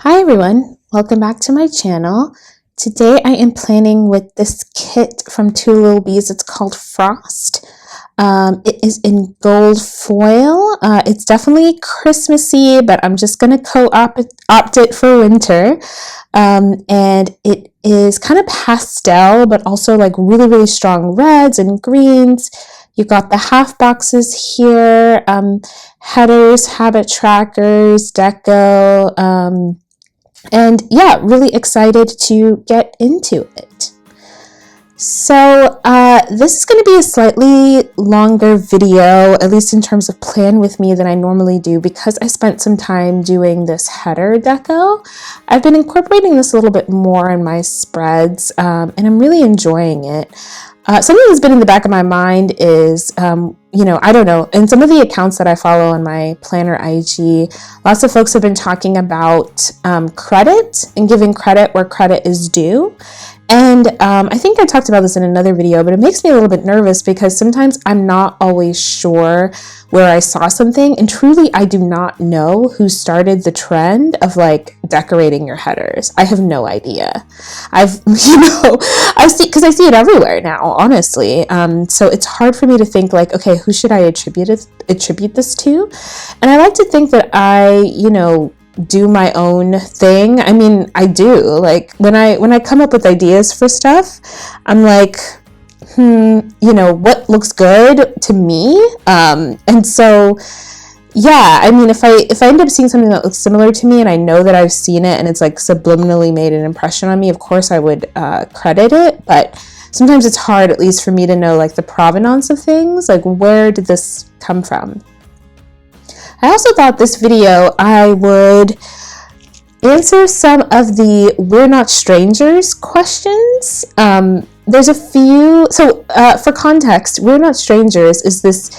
Hi everyone, welcome back to my channel. Today I am planning with this kit from TwoLilBees. It's called Frost. It is in gold foil. It's definitely Christmassy, but I'm just going to opt it for winter. And it is kind of pastel, but also like really strong reds and greens. You got the half boxes here, headers, habit trackers, deco, and yeah, really excited to get into it. So this is going to be a slightly longer video, at least in terms of plan with me, than I normally do because I spent some time doing this header deco. I've been incorporating this a little bit more in my spreads, and I'm really enjoying it. Something that's been in the back of my mind is, I don't know, in some of the accounts that I follow on my planner IG, lots of folks have been talking about credit and giving credit where credit is due. And I think I talked about this in another video, but it makes me a little bit nervous because sometimes I'm not always sure where I saw something, and truly I do not know who started the trend of like decorating your headers. I have no idea. I see it everywhere now, honestly. So it's hard for me to think like, okay, who should I attribute this to? And I like to think that I, do my own thing. I mean, I do. Like when I come up with ideas for stuff, I'm like, what looks good to me? And so, yeah, I mean, if I end up seeing something that looks similar to me and I know that I've seen it and it's like subliminally made an impression on me, of course I would credit it. But sometimes it's hard, at least for me, to know like the provenance of things. Like, where did this come from? I also thought this video I would answer some of the "We're Not Strangers" questions. There's a few. So for context, "We're Not Strangers" is this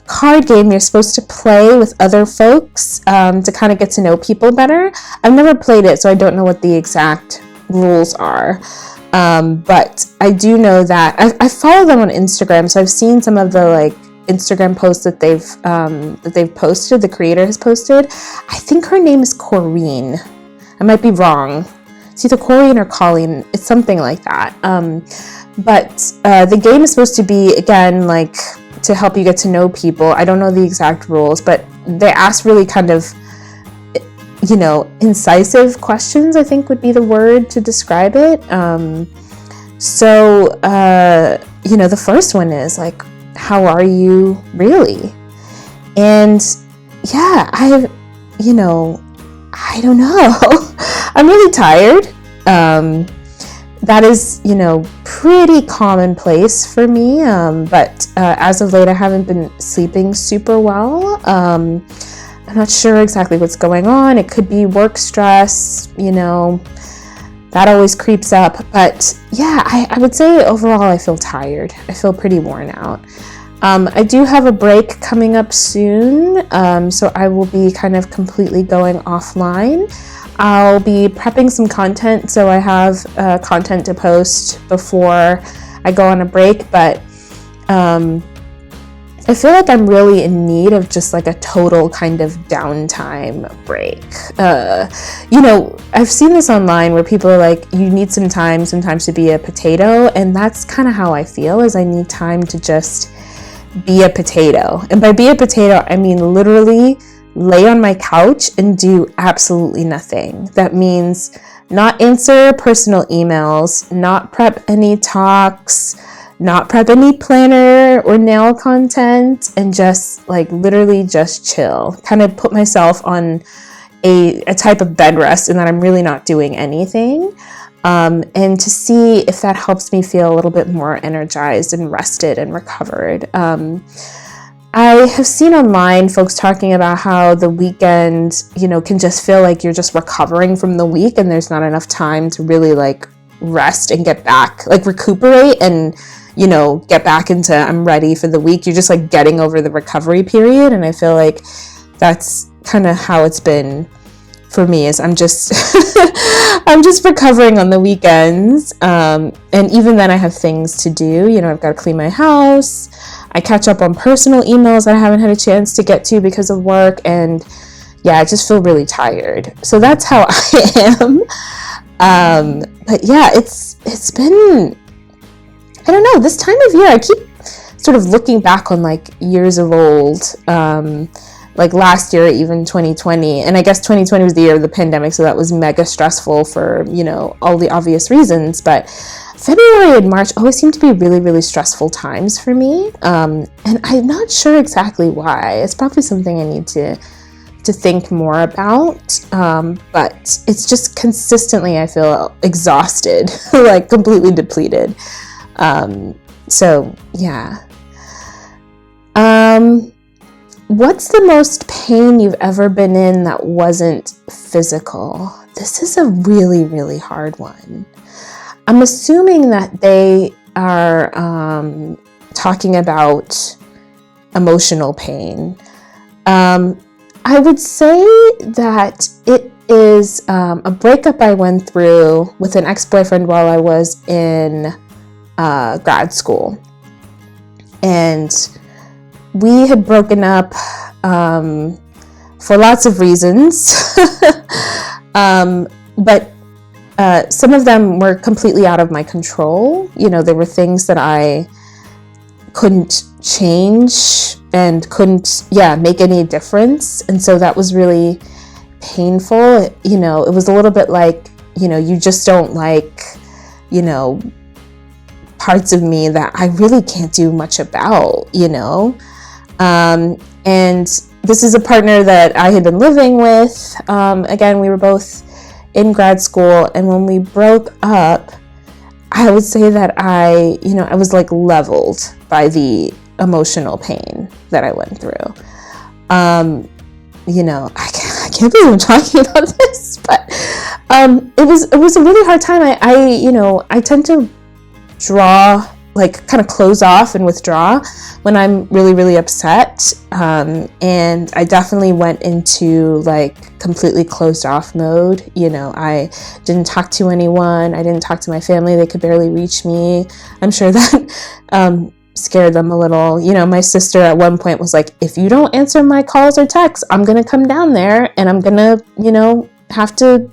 card game you're supposed to play with other folks to kind of get to know people better. I've never played it, so I don't know what the exact rules are. But I do know that I follow them on Instagram, so I've seen some of the Instagram posts that they've posted. The creator has posted. I think her name is Corrine. I might be wrong. It's either Corrine or Colleen. It's something like that. But the game is supposed to be, again, like to help you get to know people. I don't know the exact rules, but they ask really kind of, incisive questions, I think would be the word to describe it. The first one is like, how are you really? And yeah, I don't know. I'm really tired. That is, pretty commonplace for me. But as of late, I haven't been sleeping super well. I'm not sure exactly what's going on. It could be work stress, that always creeps up. But yeah, I would say overall I feel tired. I feel pretty worn out. I do have a break coming up soon, so I will be kind of completely going offline. I'll be prepping some content, so I have content to post before I go on a break, but I feel like I'm really in need of just like a total kind of downtime break. I've seen this online where people are like, you need some time sometimes to be a potato, and that's kind of how I feel, is I need time to just be a potato. And by be a potato, I mean literally lay on my couch and do absolutely nothing. That means not answer personal emails, not prep any talks, not prep any planner or nail content, and just like literally just chill. Kind of put myself on a type of bed rest in that I'm really not doing anything. And to see if that helps me feel a little bit more energized and rested and recovered. I have seen online folks talking about how the weekend, can just feel like you're just recovering from the week and there's not enough time to really like rest and get back, like recuperate and, get back into I'm ready for the week. You're just like getting over the recovery period. And I feel like that's kind of how it's been for me, is I'm just I'm just recovering on the weekends, and even then I have things to do. I've got to clean my house, I catch up on personal emails that I haven't had a chance to get to because of work, and yeah, I just feel really tired. So that's how I am. But yeah, it's been, I don't know, this time of year, I keep sort of looking back on like years of old, like last year, even 2020. And I guess 2020 was the year of the pandemic, so that was mega stressful for, you know, all the obvious reasons. But February and March always seem to be really, really stressful times for me. And I'm not sure exactly why. It's probably something I need to think more about. But it's just consistently, I feel exhausted, like completely depleted. So yeah. What's the most pain you've ever been in that wasn't physical? This is a really, really hard one. I'm assuming that they are talking about emotional pain. I would say that it is a breakup I went through with an ex-boyfriend while I was in grad school. And we had broken up for lots of reasons, but some of them were completely out of my control. You know, there were things that I couldn't change and couldn't, make any difference. And so that was really painful. You know, it was a little bit like, you know, you just don't like, you know, parts of me that I really can't do much about, you know. And this is a partner that I had been living with. Again, we were both in grad school, and when we broke up, I would say that I was like leveled by the emotional pain that I went through. You know, I can't believe I'm talking about this, but it was a really hard time. I tend to draw, like kind of close off and withdraw when I'm really, really upset. And I definitely went into like completely closed off mode. You know, I didn't talk to anyone. I didn't talk to my family. They could barely reach me. I'm sure that scared them a little. You know, my sister at one point was like, if you don't answer my calls or texts, I'm going to come down there and I'm going to, you know, have to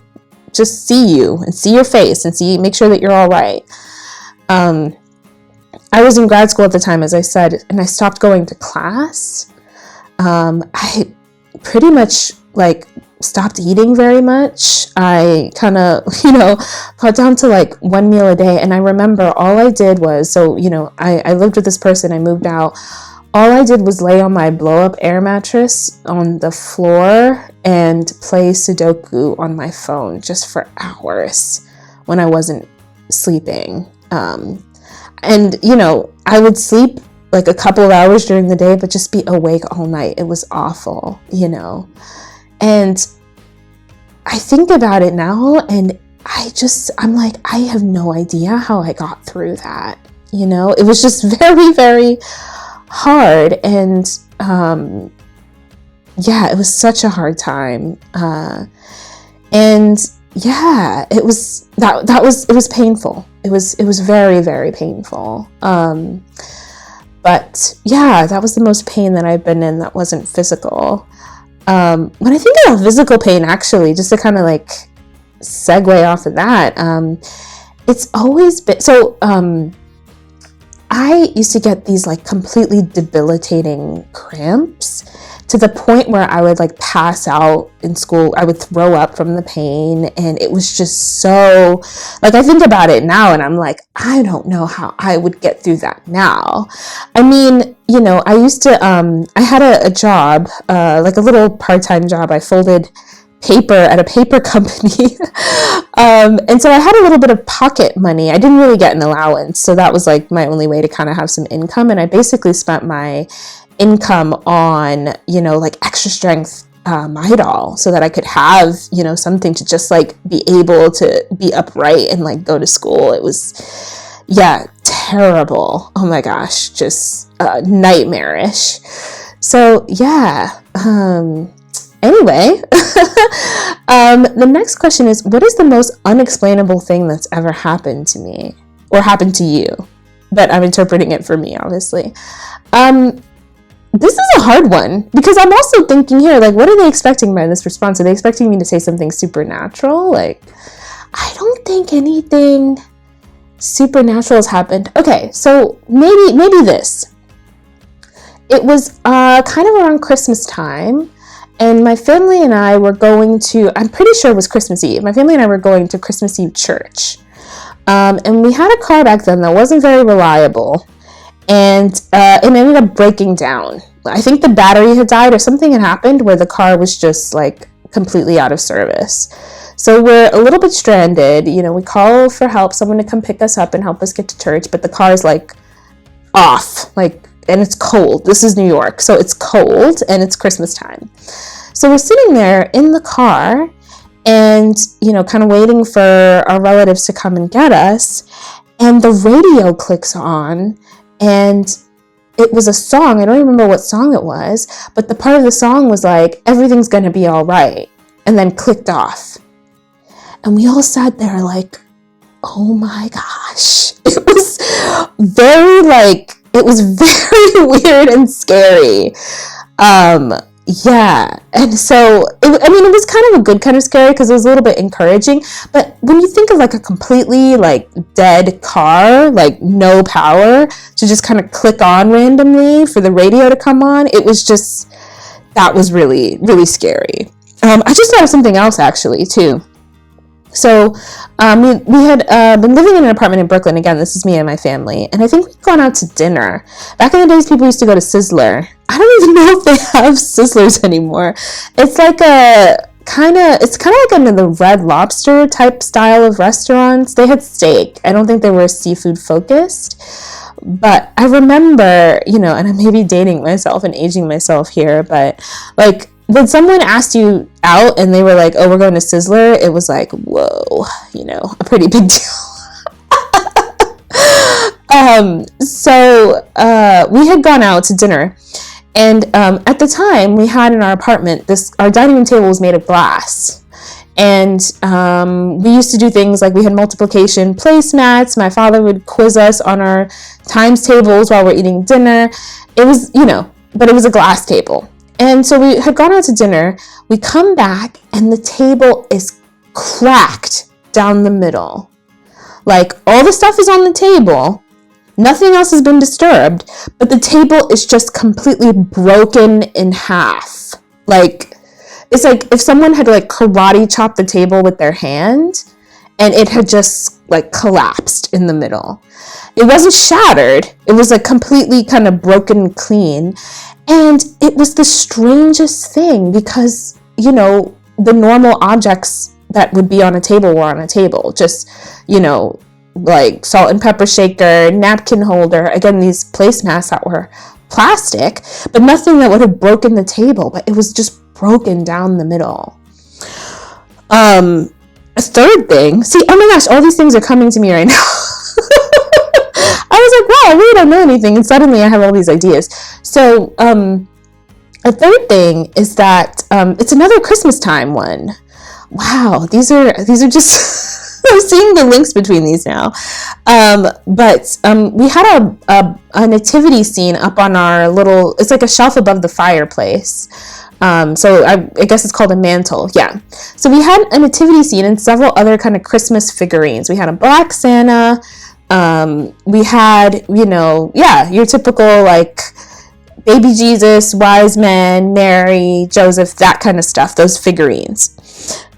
just see you and see your face and make sure that you're all right. I was in grad school at the time, as I said, and I stopped going to class. I pretty much like stopped eating very much. I kind of, you know, got down to like one meal a day. And I remember all I did was, so, you know, I lived with this person, I moved out. All I did was lay on my blow up air mattress on the floor and play Sudoku on my phone just for hours when I wasn't sleeping. And, you know, I would sleep like a couple of hours during the day, but just be awake all night. It was awful, you know. And I think about it now and I'm like, I have no idea how I got through that. You know, it was just very, very hard. And, it was such a hard time. And yeah, it was painful. It was very, very painful. But yeah, that was the most pain that I've been in that wasn't physical. When I think about physical pain, actually, just to kind of like segue off of that, it's always been, so, I used to get these like completely debilitating cramps to the point where I would like pass out in school. I would throw up from the pain, and it was just so, like, I think about it now and I'm like, I don't know how I would get through that now. I mean, you know, I used to, I had a job, like a little part-time job. I folded paper at a paper company. And so I had a little bit of pocket money. I didn't really get an allowance. So that was like my only way to kind of have some income. And I basically spent my income on, you know, like extra strength Midol, so that I could have, you know, something to just like be able to be upright and like go to school. It was, terrible. Oh my gosh, just nightmarish. So yeah. Anyway, the next question is, what is the most unexplainable thing that's ever happened to me or happened to you? But I'm interpreting it for me, obviously. this is a hard one because I'm also thinking here, like, what are they expecting by this response? Are they expecting me to say something supernatural? Like, I don't think anything supernatural has happened. Okay, so maybe this. It was kind of around Christmas time, and my family and I were going to, I'm pretty sure it was Christmas Eve. My family and I were going to Christmas Eve church. And we had a car back then that wasn't very reliable. And it ended up breaking down. I think the battery had died or something had happened where the car was just like completely out of service. So we're a little bit stranded. You know, we call for help, someone to come pick us up and help us get to church, but the car is like off, like, and it's cold. This is New York, so it's cold and it's Christmas time. So we're sitting there in the car and, you know, kind of waiting for our relatives to come and get us. And the radio clicks on, and it was a song. I don't even remember what song it was, but the part of the song was like, everything's gonna be all right, and then clicked off. And we all sat there like, oh my gosh. It was very weird and scary. Yeah. And so, it was kind of a good kind of scary because it was a little bit encouraging. But when you think of like a completely like dead car, like no power, to just kind of click on randomly for the radio to come on, it was just, that was really, really scary. I just thought of something else actually too. So we had been living in an apartment in Brooklyn. Again, this is me and my family. And I think we'd gone out to dinner. Back in the days, people used to go to Sizzler. I don't even know if they have Sizzlers anymore. It's like kind of like in the Red Lobster type style of restaurants. They had steak. I don't think they were seafood focused. But I remember, you know, and I may be dating myself and aging myself here, but like, when someone asked you out and they were like, oh, we're going to Sizzler, it was like, whoa, you know, a pretty big deal. So we had gone out to dinner, and at the time we had in our apartment, our dining room table was made of glass. And we used to do things like we had multiplication placemats. My father would quiz us on our times tables while we're eating dinner. It was, you know, but it was a glass table. And so we had gone out to dinner. We come back and the table is cracked down the middle. Like, all the stuff is on the table. Nothing else has been disturbed, but the table is just completely broken in half. Like, it's like if someone had like karate chopped the table with their hand and it had just like collapsed in the middle. It wasn't shattered. It was like completely kind of broken clean. And it was the strangest thing because, you know, the normal objects that would be on a table were on a table. Just, you know, like salt and pepper shaker, napkin holder. Again, these placemats that were plastic, but nothing that would have broken the table. But it was just broken down the middle. A third thing. See, oh my gosh, all these things are coming to me right now. I was like, wow, I really don't know anything, and suddenly I have all these ideas. So, a third thing is that it's another Christmas time one. Wow, these are just I'm seeing the links between these now. But we had a nativity scene up on our little. It's like a shelf above the fireplace. So I guess it's called a mantle. Yeah. So we had a nativity scene and several other kind of Christmas figurines. We had a black Santa. We had, you know, yeah, your typical like baby Jesus, wise men, Mary, Joseph, that kind of stuff, those figurines.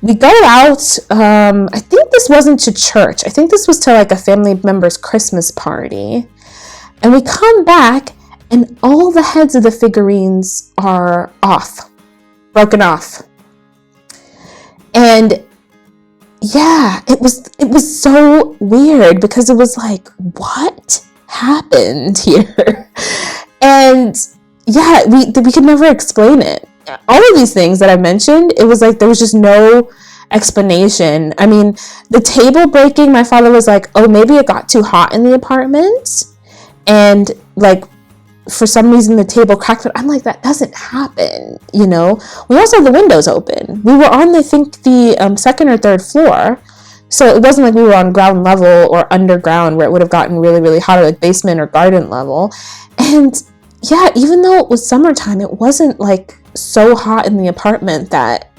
We go out, I think this wasn't to church. I think this was to like a family member's Christmas party. And we come back and all the heads of the figurines are off, broken off. And yeah, it was so weird because it was like, what happened here? And yeah, we could never explain it. All of these things that I mentioned, it was like there was just no explanation. I mean, the table breaking, my father was like, oh, maybe it got too hot in the apartment, and like for some reason the table cracked. But I'm like, that doesn't happen, you know. We also had the windows open. We were on, I think, the second or third floor, so it wasn't like we were on ground level or underground where it would have gotten really, really hot, or like basement or garden level. And yeah, even though it was summertime, it wasn't like so hot in the apartment that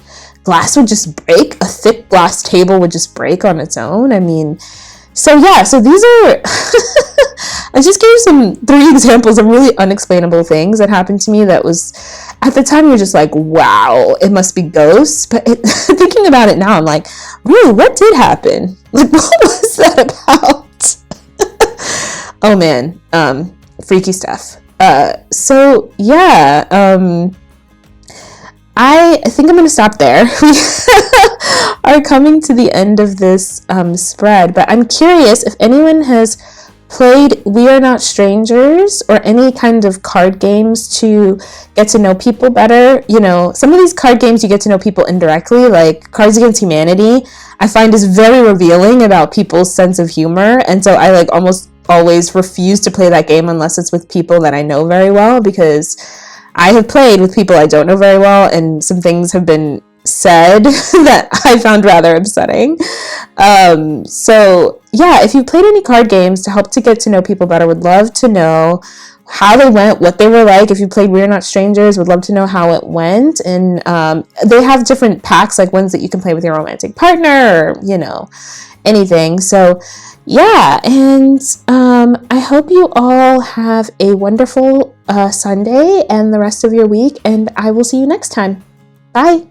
glass would just break. A thick glass table would just break on its own. I mean, so yeah, so these are I just gave 3 examples of really unexplainable things that happened to me that was, at the time you're just like, wow, it must be ghosts. But thinking about it now, I'm like, really, what did happen? Like, what was that about? Oh man, freaky stuff. So yeah, I think I'm gonna stop there. We are coming to the end of this spread, but I'm curious if anyone has played We Are Not Strangers or any kind of card games to get to know people better. You know, some of these card games you get to know people indirectly, like Cards Against Humanity, I find is very revealing about people's sense of humor, and so I like almost always refuse to play that game unless it's with people that I know very well, because I have played with people I don't know very well, and some things have been said that I found rather upsetting. So yeah, if you played any card games to help to get to know people better, would love to know how they went, what they were like. If you played We're Not Strangers, would love to know how it went. And they have different packs, like ones that you can play with your romantic partner, or, you know, anything. So yeah, and I hope you all have a wonderful Sunday and the rest of your week, and I will see you next time. Bye.